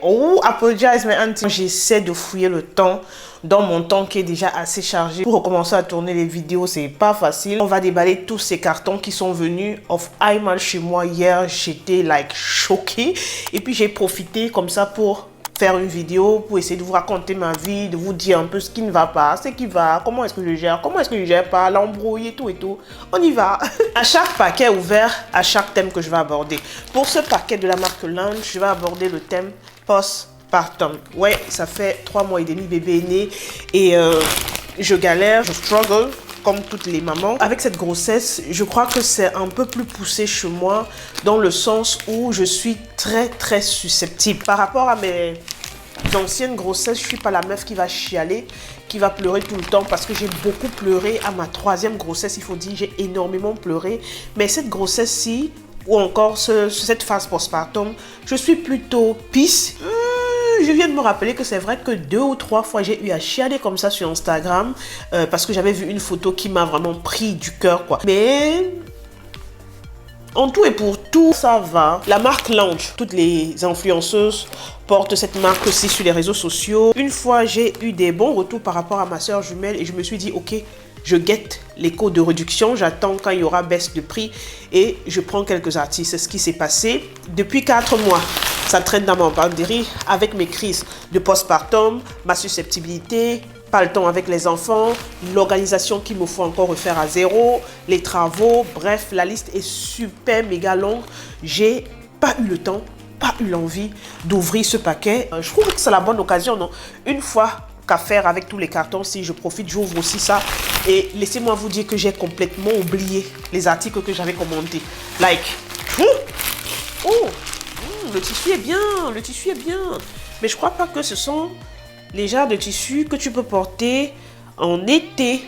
Oh, apologize, mais j'essaie de fouiller le temps dans mon temps qui est déjà assez chargé. Pour recommencer à tourner les vidéos, c'est pas facile. On va déballer tous ces cartons qui sont venus of iMal chez moi hier. J'étais like choquée. Et puis j'ai profité comme ça pour faire une vidéo, pour essayer de vous raconter ma vie, de vous dire un peu ce qui ne va pas, ce qui va, comment est-ce que je gère, comment est-ce que je gère pas, l'embrouille et tout et tout. On y va. À chaque paquet ouvert, à chaque thème que je vais aborder. Pour ce paquet de la marque Lunch, je vais aborder le thème postpartum. Ouais, ça fait 3 mois et demi, bébé est né et je galère, je struggle comme toutes les mamans. Avec cette grossesse, je crois que c'est un peu plus poussé chez moi dans le sens où je suis très susceptible. Par rapport à mes anciennes grossesses, je suis pas la meuf qui va chialer, qui va pleurer tout le temps parce que j'ai beaucoup pleuré à ma 3e grossesse. Il faut dire, j'ai énormément pleuré. Mais cette grossesse-ci, ou encore cette phase postpartum, je suis plutôt peace. Je viens de me rappeler que c'est vrai que 2 ou 3 fois j'ai eu à chialer comme ça sur Instagram parce que j'avais vu une photo qui m'a vraiment pris du cœur quoi. Mais en tout et pour tout, ça va. La marque Lunch, toutes les influenceuses portent cette marque aussi sur les réseaux sociaux. Une fois, j'ai eu des bons retours par rapport à ma soeur jumelle et je me suis dit, ok, je guette les codes de réduction, j'attends quand il y aura baisse de prix et je prends quelques artistes. C'est ce qui s'est passé depuis 4 mois. Ça traîne dans mon banderie avec mes crises de postpartum, ma susceptibilité, pas le temps avec les enfants, l'organisation qu'il me faut encore refaire à zéro, les travaux, bref, la liste est super méga longue. J'ai pas eu le temps, pas eu l'envie d'ouvrir ce paquet. Je trouve que c'est la bonne occasion, non? Une fois qu'à faire avec tous les cartons, si je profite, j'ouvre aussi ça. Et laissez-moi vous dire que j'ai complètement oublié les articles que j'avais commandés. Like, le tissu est bien, le tissu est bien. Mais je crois pas que ce sont les genres de tissus que tu peux porter en été.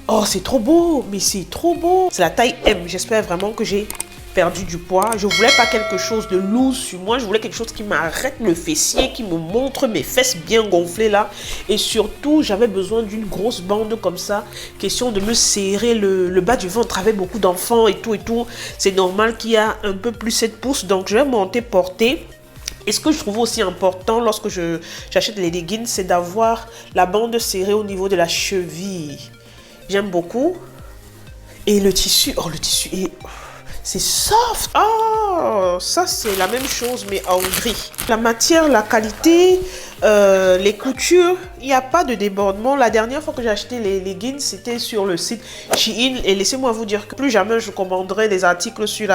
Oh, c'est trop beau, mais c'est trop beau. C'est la taille M. J'espère vraiment que j'ai perdu du poids. Je voulais pas quelque chose de loose sur moi. Je voulais quelque chose qui m'arrête le fessier, qui me montre mes fesses bien gonflées là. Et surtout, j'avais besoin d'une grosse bande comme ça. Question de me serrer le bas du ventre avec beaucoup d'enfants et tout et tout. C'est normal qu'il y a un peu plus 7 pouces. Donc, je vais monter porter. Et ce que je trouve aussi important lorsque j'achète les leggings, c'est d'avoir la bande serrée au niveau de la cheville. J'aime beaucoup. Et le tissu, oh le tissu est... C'est soft. Oh, ça c'est la même chose mais en gris. La matière, la qualité, les coutures, il n'y a pas de débordement. La dernière fois que j'ai acheté les leggings, c'était sur le site Shein. Et laissez-moi vous dire que plus jamais je commanderai des articles sur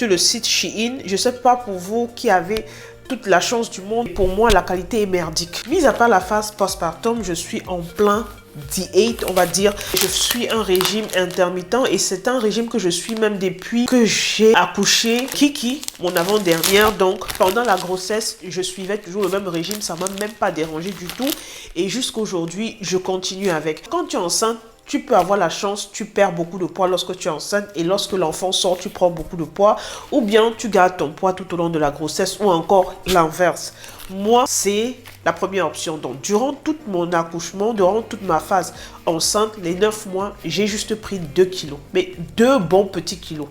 le site Shein. Je ne sais pas pour vous qui avez toute la chance du monde. Pour moi, la qualité est merdique. Mis à part la phase postpartum, je suis en plein diète, on va dire. Je suis un régime intermittent et c'est un régime que je suis même depuis que j'ai accouché Kiki, mon avant-dernière. Donc, pendant la grossesse, je suivais toujours le même régime. Ça m'a même pas dérangé du tout. Et jusqu'aujourd'hui, je continue avec. Quand tu es enceinte, tu peux avoir la chance, tu perds beaucoup de poids lorsque tu es enceinte et lorsque l'enfant sort, tu prends beaucoup de poids ou bien tu gardes ton poids tout au long de la grossesse ou encore l'inverse. Moi, c'est la première option. Donc, durant tout mon accouchement, durant toute ma phase enceinte, les 9 mois, j'ai juste pris 2 kilos. Mais 2 bons petits kilos.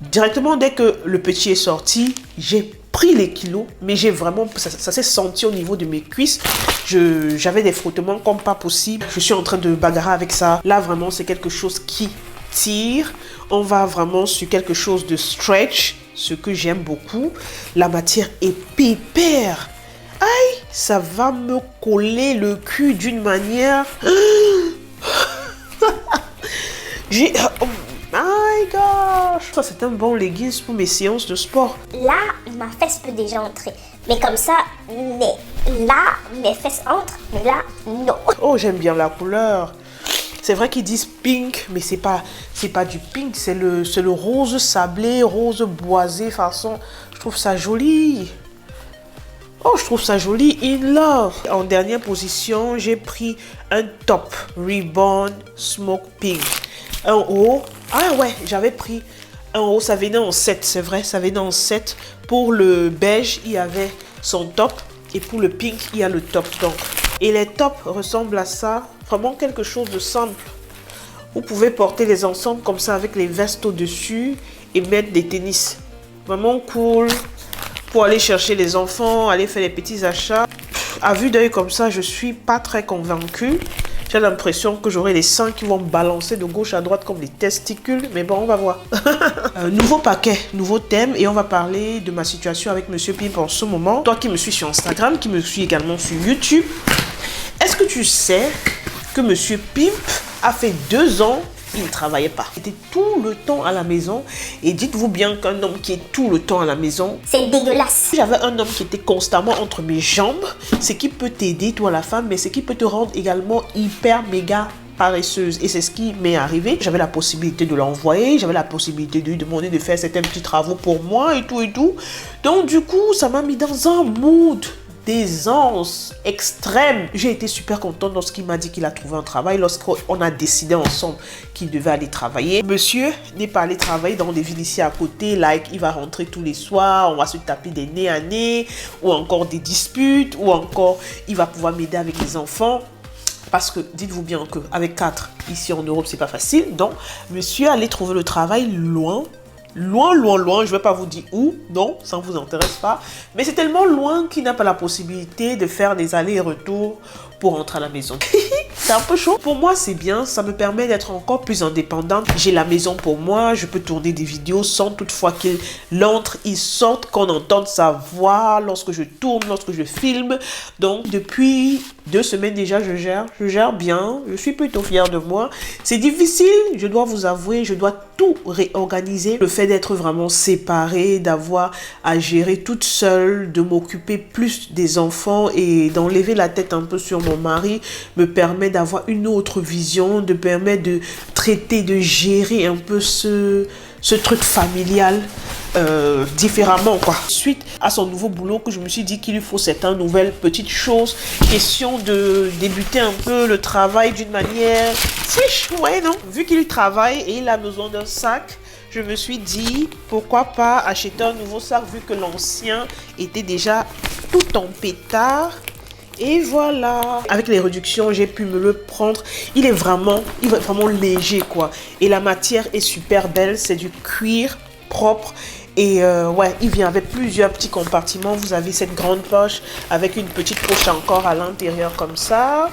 Directement, dès que le petit est sorti, j'ai pris les kilos, mais j'ai vraiment, ça s'est senti au niveau de mes cuisses. J'avais des frottements comme pas possible. Je suis en train de bagarrer avec ça. Là, vraiment, c'est quelque chose qui tire. On va vraiment sur quelque chose de stretch, ce que j'aime beaucoup. La matière est pépère. Aïe, ça va me coller le cul d'une manière. Oh my gosh. Ça, c'est un bon leggings pour mes séances de sport. Là, ma fesse peut déjà entrer. Mais comme ça, mais là, mes fesses entrent, mais là, non. Oh, j'aime bien la couleur. C'est vrai qu'ils disent pink, mais c'est pas du pink, c'est le rose sablé, rose boisé façon. Je trouve ça joli. Oh, je trouve ça joli. In love. En dernière position, j'ai pris un top Reborn Smoke Pink. Un haut. Ah ouais, j'avais pris un haut. Ça venait en 7, c'est vrai. Ça venait en 7. Pour le beige, il y avait son top. Et pour le pink, il y a le top. Donc, et les tops ressemblent à ça. Vraiment quelque chose de simple. Vous pouvez porter les ensembles comme ça avec les vestes au-dessus et mettre des tennis. Vraiment cool pour aller chercher les enfants, aller faire les petits achats. À vue d'œil comme ça, je suis pas très convaincue. J'ai l'impression que j'aurai les seins qui vont balancer de gauche à droite comme des testicules. Mais bon, on va voir. Nouveau paquet, nouveau thème. Et on va parler de ma situation avec Monsieur Pimp en ce moment. Toi qui me suis sur Instagram, qui me suis également sur YouTube. Est-ce que tu sais que Monsieur Pimp a fait 2 ans, il ne travaillait pas. Il était tout le temps à la maison. Et dites-vous bien qu'un homme qui est tout le temps à la maison, c'est dégueulasse. J'avais un homme qui était constamment entre mes jambes, ce qui peut t'aider, toi la femme, mais ce qui peut te rendre également hyper méga paresseuse. Et c'est ce qui m'est arrivé. J'avais la possibilité de l'envoyer, j'avais la possibilité de lui demander de faire certains petits travaux pour moi et tout et tout. Donc du coup, ça m'a mis dans un mood d'aisance extrême. J'ai été super contente lorsqu'il m'a dit qu'il a trouvé un travail, lorsqu'on a décidé ensemble qu'il devait aller travailler. Monsieur n'est pas allé travailler dans des villes ici à côté, like il va rentrer tous les soirs, on va se taper des nez à nez, ou encore des disputes, ou encore il va pouvoir m'aider avec les enfants. Parce que dites-vous bien qu'avec 4, ici en Europe, c'est pas facile. Donc, monsieur allait trouver le travail loin. Loin, loin, loin, je ne vais pas vous dire où, non, ça ne vous intéresse pas. Mais c'est tellement loin qu'il n'a pas la possibilité de faire des allers-retours pour rentrer à la maison. C'est un peu chaud. Pour moi, c'est bien, ça me permet d'être encore plus indépendante. J'ai la maison pour moi, je peux tourner des vidéos sans toutefois qu'il entre, il sorte, qu'on entende sa voix lorsque je tourne, lorsque je filme. Donc, depuis 2 semaines déjà, je gère bien, je suis plutôt fière de moi. C'est difficile, je dois vous avouer, je dois tout réorganiser. Le fait d'être vraiment séparée, d'avoir à gérer toute seule, de m'occuper plus des enfants et d'enlever la tête un peu sur mon mari me permet d'avoir une autre vision, de permettre de traiter, de gérer un peu ce truc familial différemment quoi. Suite à son nouveau boulot que je me suis dit qu'il lui faut certaines nouvelles petites choses, question de débuter un peu le travail d'une manière fiche, ouais non, vu qu'il travaille et il a besoin d'un sac, je me suis dit pourquoi pas acheter un nouveau sac vu que l'ancien était déjà tout en pétard. Et voilà, avec les réductions, j'ai pu me le prendre. Il est vraiment léger quoi. Et la matière est super belle, c'est du cuir propre. Et ouais, il vient avec plusieurs petits compartiments. Vous avez cette grande poche avec une petite poche encore à l'intérieur comme ça.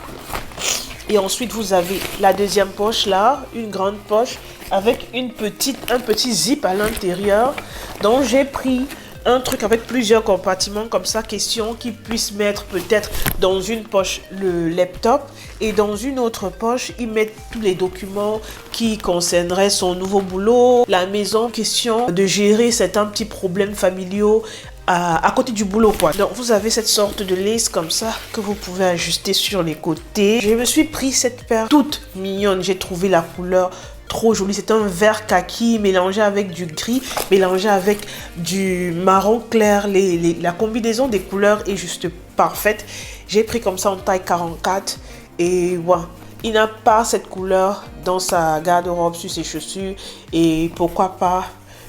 Et ensuite, vous avez la deuxième poche là, une grande poche avec un petit zip à l'intérieur. Donc j'ai pris un truc avec plusieurs compartiments comme ça, question qu'il puisse mettre peut-être dans une poche le laptop et dans une autre poche, il met tous les documents qui concerneraient son nouveau boulot, la maison, question de gérer certains petits problèmes familiaux à côté du boulot quoi. Donc vous avez cette sorte de lace comme ça que vous pouvez ajuster sur les côtés. Je me suis pris cette paire toute mignonne, j'ai trouvé la couleur trop joli, c'est un vert kaki mélangé avec du gris, mélangé avec du marron clair. La combinaison des couleurs est juste parfaite. J'ai pris comme ça en taille 44 et voilà. Il n'a pas cette couleur dans sa garde-robe, sur ses chaussures et pourquoi pas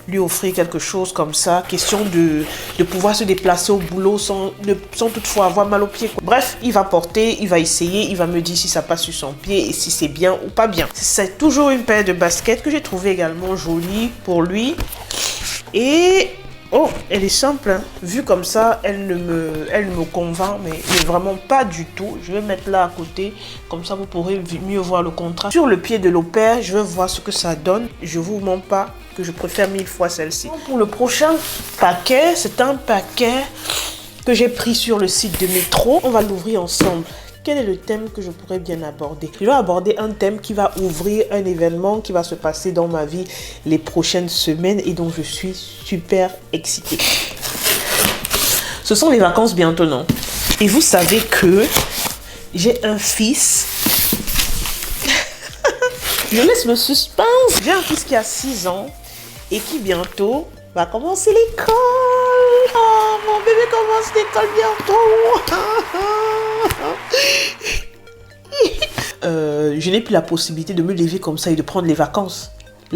lui offrir quelque chose comme ça, question de pouvoir se déplacer au boulot sans toutefois avoir mal aux pieds quoi. Bref, il va porter, il va essayer, il va me dire si ça passe sur son pied et si c'est bien ou pas bien. C'est toujours une paire de baskets que j'ai trouvé également jolie pour lui. Et oh, elle est simple, hein. Vue comme ça, elle ne me convainc, mais vraiment pas du tout. Je vais mettre là à côté, comme ça vous pourrez mieux voir le contraste. Sur le pied de l'opère, je vais voir ce que ça donne. Je vous mens pas que je préfère 1000 fois celle-ci. Pour le prochain paquet, c'est un paquet que j'ai pris sur le site de Métro. On va l'ouvrir ensemble. Quel est le thème que je pourrais bien aborder? Je vais aborder un thème qui va ouvrir un événement qui va se passer dans ma vie les prochaines semaines et dont je suis super excitée. Ce sont les vacances bientôt, non? Et vous savez que j'ai un fils. Je laisse le suspense. J'ai un fils qui a 6 ans et qui bientôt va commencer l'école. Oh, mon bébé commence l'école bientôt. Je n'ai plus la possibilité de me lever comme ça et de prendre les vacances.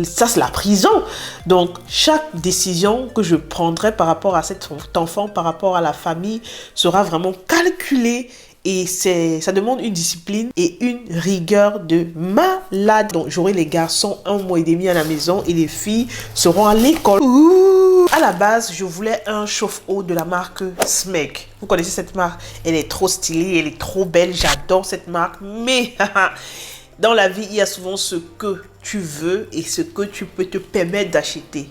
Ça, c'est la prison. Donc, chaque décision que je prendrai par rapport à cet enfant, par rapport à la famille, sera vraiment calculée. Et ça demande une discipline et une rigueur de malade. Donc, j'aurai les garçons 1 mois et demi à la maison et les filles seront à l'école. À la base, je voulais un chauffe-eau de la marque Smeg. Vous connaissez cette marque? Elle est trop stylée, elle est trop belle. J'adore cette marque. Mais dans la vie, il y a souvent ce que tu veux et ce que tu peux te permettre d'acheter.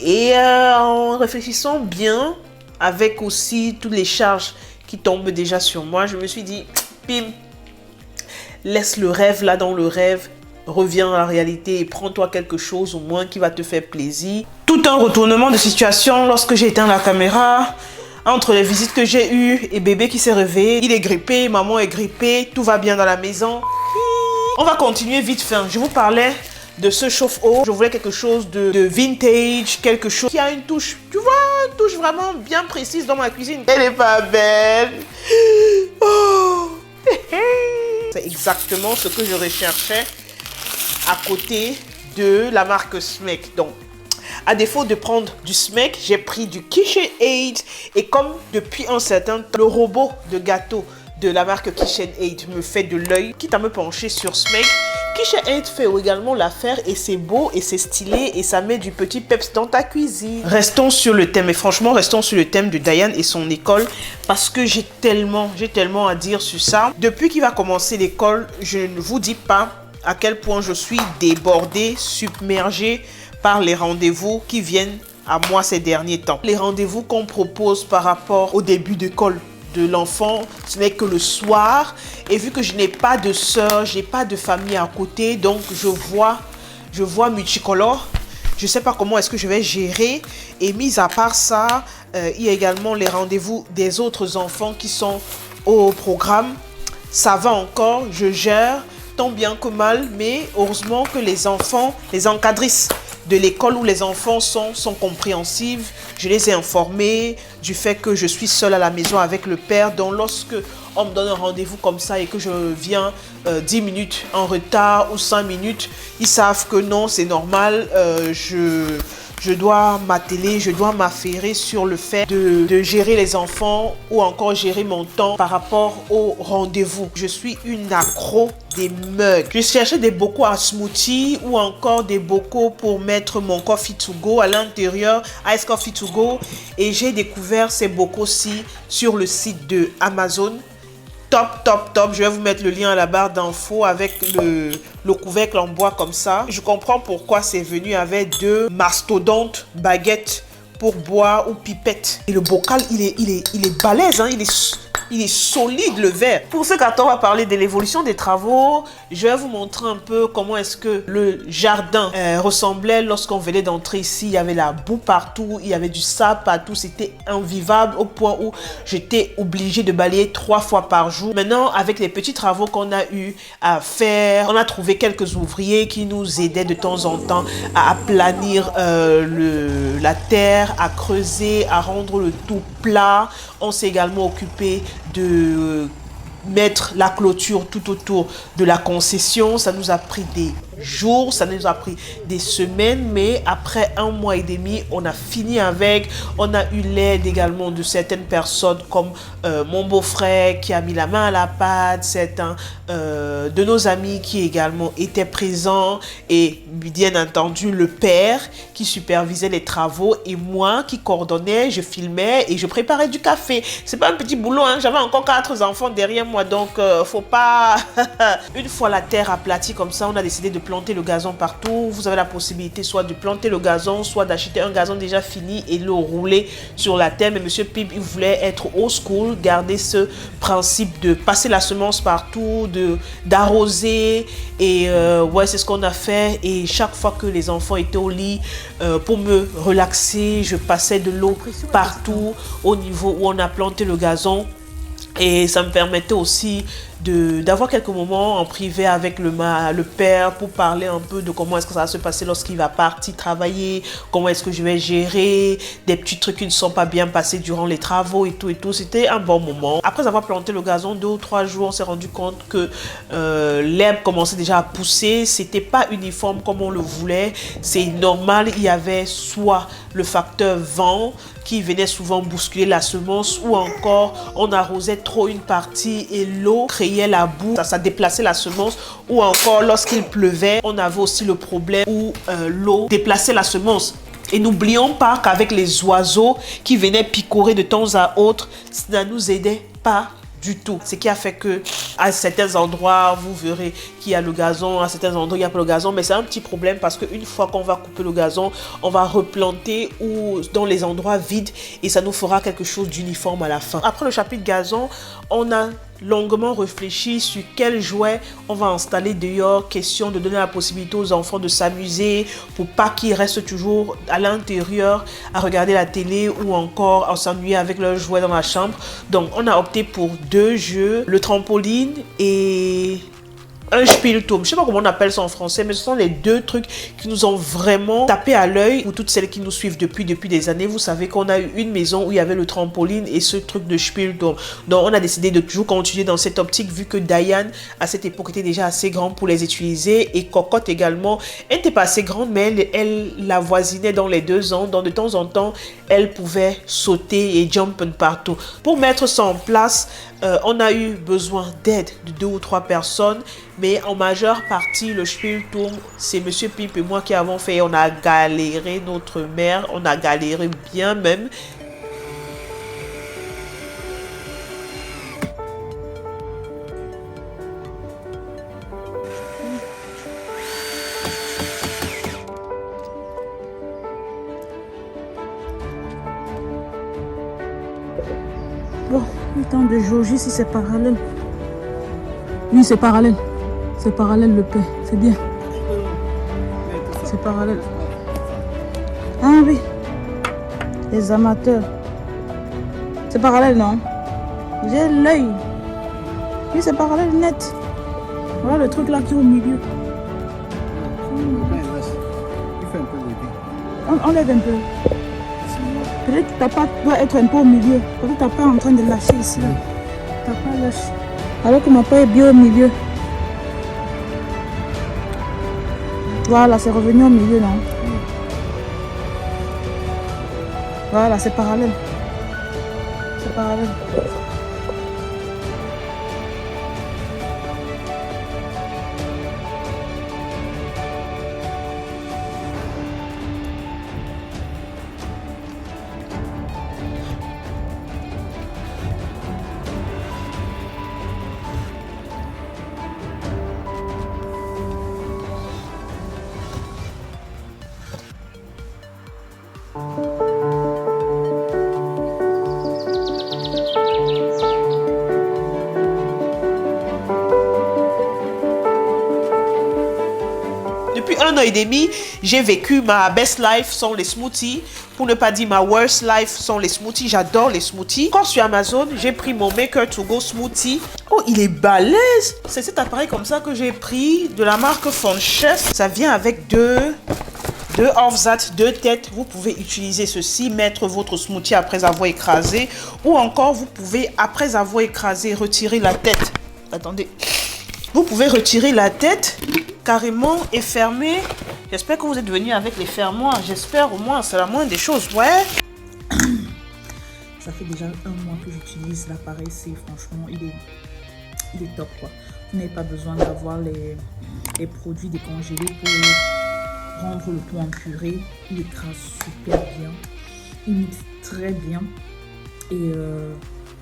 Et en réfléchissant bien, avec aussi toutes les charges qui tombent déjà sur moi, je me suis dit, Pim, laisse le rêve là dans le rêve, reviens à la réalité et prends-toi quelque chose au moins qui va te faire plaisir. Tout un retournement de situation lorsque j'ai éteint la caméra, entre les visites que j'ai eues et bébé qui s'est réveillé, il est grippé, maman est grippée, tout va bien dans la maison. On va continuer vite fait. Je vous parlais de ce chauffe-eau. Je voulais quelque chose de vintage, quelque chose qui a une touche, tu vois, une touche vraiment bien précise dans ma cuisine. Elle est pas belle. Oh. C'est exactement ce que je recherchais à côté de la marque Smeg. Donc, à défaut de prendre du Smeg, j'ai pris du KitchenAid. Et comme depuis un certain temps, le robot de gâteau de la marque KitchenAid me fait de l'œil, quitte à me pencher sur Smeg, KitchenAid fait également l'affaire et c'est beau et c'est stylé et ça met du petit peps dans ta cuisine. Restons sur le thème et franchement, restons sur le thème de Diane et son école parce que j'ai tellement à dire sur ça. Depuis qu'il va commencer l'école, je ne vous dis pas à quel point je suis débordée, submergée par les rendez-vous qui viennent à moi ces derniers temps. Les rendez-vous qu'on propose par rapport au début d'école de l'enfant, ce n'est que le soir. Et vu que je n'ai pas de soeur, j'ai pas de famille à côté, donc je vois multicolore. Je sais pas comment est-ce que je vais gérer. Et mis à part ça, il y a également les rendez-vous des autres enfants qui sont au programme. Ça va encore, je gère tant bien que mal, mais heureusement que les enfants, les encadrices de l'école où les enfants sont compréhensives. Je les ai informés du fait que je suis seule à la maison avec le père. Donc lorsque on me donne un rendez-vous comme ça et que je viens 10 minutes en retard ou 5 minutes, ils savent que non, c'est normal. Je dois m'atteler, je dois m'affairer sur le fait de gérer les enfants ou encore gérer mon temps par rapport au rendez-vous. Je suis une accro des mugs. Je cherchais des bocaux à smoothie ou encore des bocaux pour mettre mon coffee to go à l'intérieur, Ice Coffee to go. Et j'ai découvert ces bocaux-ci sur le site de Amazon. Top. Je vais vous mettre le lien à la barre d'infos avec le couvercle en bois comme ça. Je comprends pourquoi c'est venu avec 2 mastodontes baguettes pour boire ou pipettes. Et le bocal, il est balèze, hein, il est solide, le verre. Pour ce carton, on va parler de l'évolution des travaux. Je vais vous montrer un peu comment est-ce que le jardin ressemblait lorsqu'on venait d'entrer ici. Il y avait la boue partout, il y avait du sable partout. C'était invivable au point où j'étais obligée de balayer 3 fois par jour. Maintenant, avec les petits travaux qu'on a eu à faire, on a trouvé quelques ouvriers qui nous aidaient de temps en temps à aplanir la terre, à creuser, à rendre le tout plat. On s'est également occupé de mettre la clôture tout autour de la concession. Ça nous a pris des jours, ça nous a pris des semaines, mais après 1 mois et demi, on a fini avec. On a eu l'aide également de certaines personnes comme mon beau-frère qui a mis la main à la pâte, certains de nos amis qui également étaient présents et bien entendu le père qui supervisait les travaux et moi qui coordonnais, je filmais et je préparais du café. C'est pas un petit boulot, hein. J'avais encore 4 enfants derrière moi, donc faut pas... Une fois la terre aplatie comme ça, on a décidé de planter le gazon partout. Vous avez la possibilité soit de planter le gazon, soit d'acheter un gazon déjà fini et le rouler sur la terre. Mais Monsieur Pip, il voulait être old school, garder ce principe de passer la semence partout, d'arroser. Et ouais, c'est ce qu'on a fait. Et chaque fois que les enfants étaient au lit, pour me relaxer, je passais de l'eau partout au niveau où on a planté le gazon. Et ça me permettait aussi d'avoir quelques moments en privé avec le père pour parler un peu de comment est-ce que ça va se passer lorsqu'il va partir travailler, comment est-ce que je vais gérer, des petits trucs qui ne sont pas bien passés durant les travaux et tout et tout. C'était un bon moment. Après avoir planté le gazon 2 ou 3 jours, on s'est rendu compte que l'herbe commençait déjà à pousser. C'était pas uniforme comme on le voulait. C'est normal, il y avait soit le facteur vent qui venait souvent bousculer la semence ou encore on arrosait trop une partie et l'eau créait la boue, ça déplaçait la semence, ou encore lorsqu'il pleuvait, on avait aussi le problème où l'eau déplaçait la semence. Et n'oublions pas qu'avec les oiseaux qui venaient picorer de temps à autre, ça ne nous aidait pas du tout. Ce qui a fait que à certains endroits, vous verrez qu'il y a le gazon, à certains endroits, il n'y a pas le gazon. Mais c'est un petit problème parce qu'une fois qu'on va couper le gazon, on va replanter ou dans les endroits vides et ça nous fera quelque chose d'uniforme à la fin. Après le chapitre gazon, on a longuement réfléchi sur quel jouet on va installer dehors. Question de donner la possibilité aux enfants de s'amuser pour pas qu'ils restent toujours à l'intérieur à regarder la télé ou encore à s'ennuyer avec leurs jouets dans la chambre. Donc on a opté pour 2 jeux, le trampoline et un Spielturm. Je sais pas comment on appelle ça en français, mais ce sont les 2 trucs qui nous ont vraiment tapé à l'œil. Pour toutes celles qui nous suivent depuis des années, vous savez qu'on a eu une maison où il y avait le trampoline et ce truc de Spielturm. Donc on a décidé de toujours continuer dans cette optique vu que Diane à cette époque était déjà assez grande pour les utiliser et Cocotte également. Elle n'était pas assez grande mais elle la voisinait dans les 2 ans. Donc de temps en temps, elle pouvait sauter et jump partout. Pour mettre ça en place, on a eu besoin d'aide de 2 ou 3 personnes, mais en majeure partie, le Spielturm, c'est Monsieur Pip et moi qui avons fait. On a galéré, notre mère, on a galéré bien même. Bon, le temps de jauger si c'est parallèle. Oui, c'est parallèle. C'est parallèle le pain. C'est bien. C'est parallèle. Ah oui. Les amateurs. C'est parallèle, non? J'ai l'œil. Oui, c'est parallèle net. Voilà le truc là qui est au milieu. On lève un peu. Peut-être que ta patte doit être un peu au milieu. Peut-être que ta patte est en train de lâcher ici. Ta patte lâche. Alors que ma patte est bien au milieu. Voilà, c'est revenu au milieu, non? Voilà, c'est parallèle. C'est parallèle. Depuis 1 an et demi, j'ai vécu ma best life sans les smoothies, pour ne pas dire ma worst life sans les smoothies. J'adore les smoothies. Quand sur Amazon, j'ai pris mon Maker to Go smoothie. Oh, il est balèze! C'est cet appareil comme ça que j'ai pris de la marque Fonchef. Ça vient avec deux offsets, 2 têtes. Vous pouvez utiliser ceci, mettre votre smoothie après avoir écrasé, ou encore vous pouvez après avoir écrasé retirer la tête. Attendez. Vous pouvez retirer la tête carrément et fermer. J'espère que vous êtes venus avec les fermoirs. J'espère au moins, c'est la moindre des choses. Ouais. Ça fait déjà 1 mois que j'utilise l'appareil. C'est franchement, il est top quoi. Vous n'avez pas besoin d'avoir les produits décongelés pour rendre le tout en purée. Il écrase super bien. Il mixe très bien. Et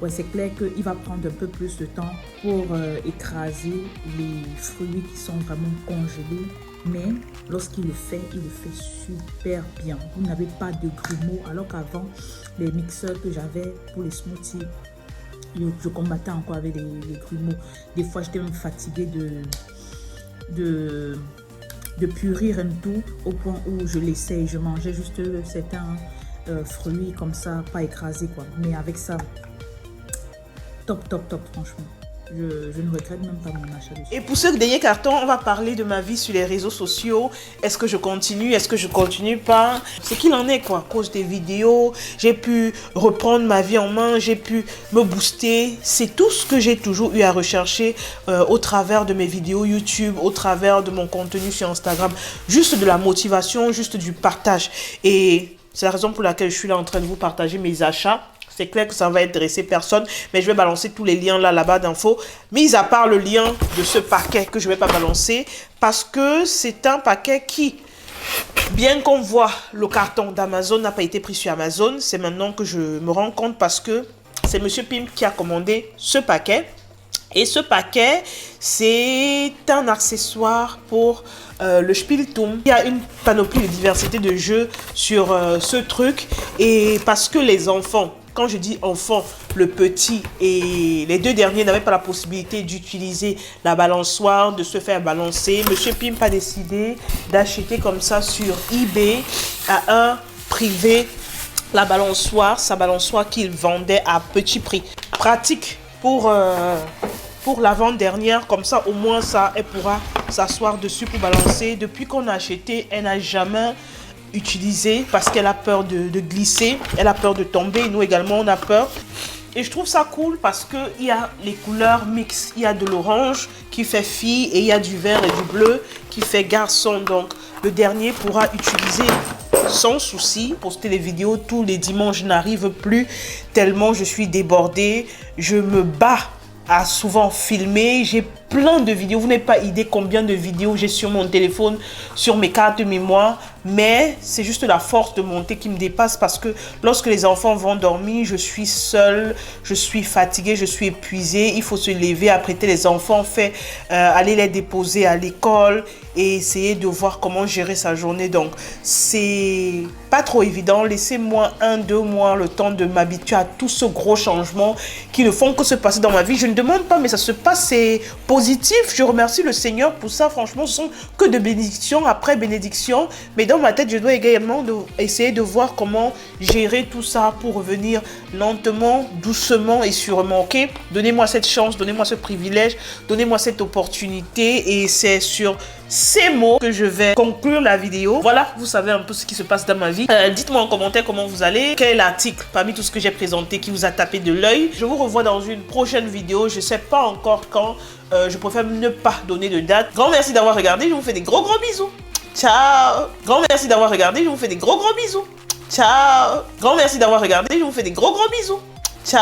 ouais, c'est clair qu'il va prendre un peu plus de temps pour écraser les fruits qui sont vraiment congelés. Mais lorsqu'il le fait super bien. Vous n'avez pas de grumeaux. Alors qu'avant, les mixeurs que j'avais pour les smoothies, je combattais encore avec les grumeaux. Des fois, j'étais même fatiguée de purir un tout au point où je laissais. Je mangeais juste certains fruits comme ça, pas écrasés quoi. Mais avec ça, top, franchement. je ne regrette même pas mon achat dessus. Et pour ce dernier carton, on va parler de ma vie sur les réseaux sociaux. Est-ce que je continue? Est-ce que je continue pas? Ce qu'il en est, quoi. À cause des vidéos, j'ai pu reprendre ma vie en main, j'ai pu me booster. C'est tout ce que j'ai toujours eu à rechercher au travers de mes vidéos YouTube, au travers de mon contenu sur Instagram. Juste de la motivation, juste du partage. Et c'est la raison pour laquelle je suis là en train de vous partager mes achats. C'est clair que ça va intéresser personne, mais je vais balancer tous les liens là-bas d'infos. Mis à part le lien de ce paquet que je ne vais pas balancer, parce que c'est un paquet qui, bien qu'on voit le carton d'Amazon n'a pas été pris sur Amazon, c'est maintenant que je me rends compte parce que c'est Monsieur Pimp qui a commandé ce paquet. Et ce paquet, c'est un accessoire pour le Spielturm. Il y a une panoplie de diversité de jeux sur ce truc. Et parce que les enfants, quand je dis enfants, le petit et les deux derniers n'avaient pas la possibilité d'utiliser la balançoire, de se faire balancer, Monsieur Pimp a décidé d'acheter comme ça sur eBay à un privé la balançoire, sa balançoire qu'il vendait à petit prix. Pratique pour l'avant-dernière, comme ça au moins ça, elle pourra s'asseoir dessus pour balancer. Depuis qu'on a acheté, elle n'a jamais utilisé parce qu'elle a peur de glisser, elle a peur de tomber, nous également on a peur. Et je trouve ça cool parce qu'il y a les couleurs mixtes, il y a de l'orange qui fait fille et il y a du vert et du bleu qui fait garçon. Donc le dernier pourra utiliser sans souci, poster les vidéos tous les dimanches. Je n'arrive plus tellement je suis débordée, je me bats à souvent filmer, j'ai plein de vidéos, vous n'avez pas idée combien de vidéos j'ai sur mon téléphone, sur mes cartes de mémoire, mais c'est juste la force de monter qui me dépasse parce que lorsque les enfants vont dormir, je suis seule, je suis fatiguée, je suis épuisée, il faut se lever, apprêter les enfants, aller les déposer à l'école et essayer de voir comment gérer sa journée. Donc c'est pas trop évident, laissez-moi 1-2 mois le temps de m'habituer à tout ce gros changement qui ne font que se passer dans ma vie. Je ne demande pas mais ça se passe, c'est positif, je remercie le Seigneur pour ça. Franchement, ce sont que de bénédictions après bénédictions, mais dans ma tête, je dois également essayer de voir comment gérer tout ça pour revenir lentement, doucement et sûrement, ok? Donnez-moi cette chance, donnez-moi ce privilège, donnez-moi cette opportunité et c'est sur ces mots que je vais conclure la vidéo. Voilà, vous savez un peu ce qui se passe dans ma vie. Dites-moi en commentaire comment vous allez, quel est l'article parmi tout ce que j'ai présenté qui vous a tapé de l'œil. Je vous revois dans une prochaine vidéo, je ne sais pas encore quand, je préfère ne pas donner de date. Grand merci d'avoir regardé, je vous fais des gros bisous. Ciao. Grand merci d'avoir regardé, je vous fais des gros bisous. Ciao. Grand merci d'avoir regardé, je vous fais des gros bisous. Ciao.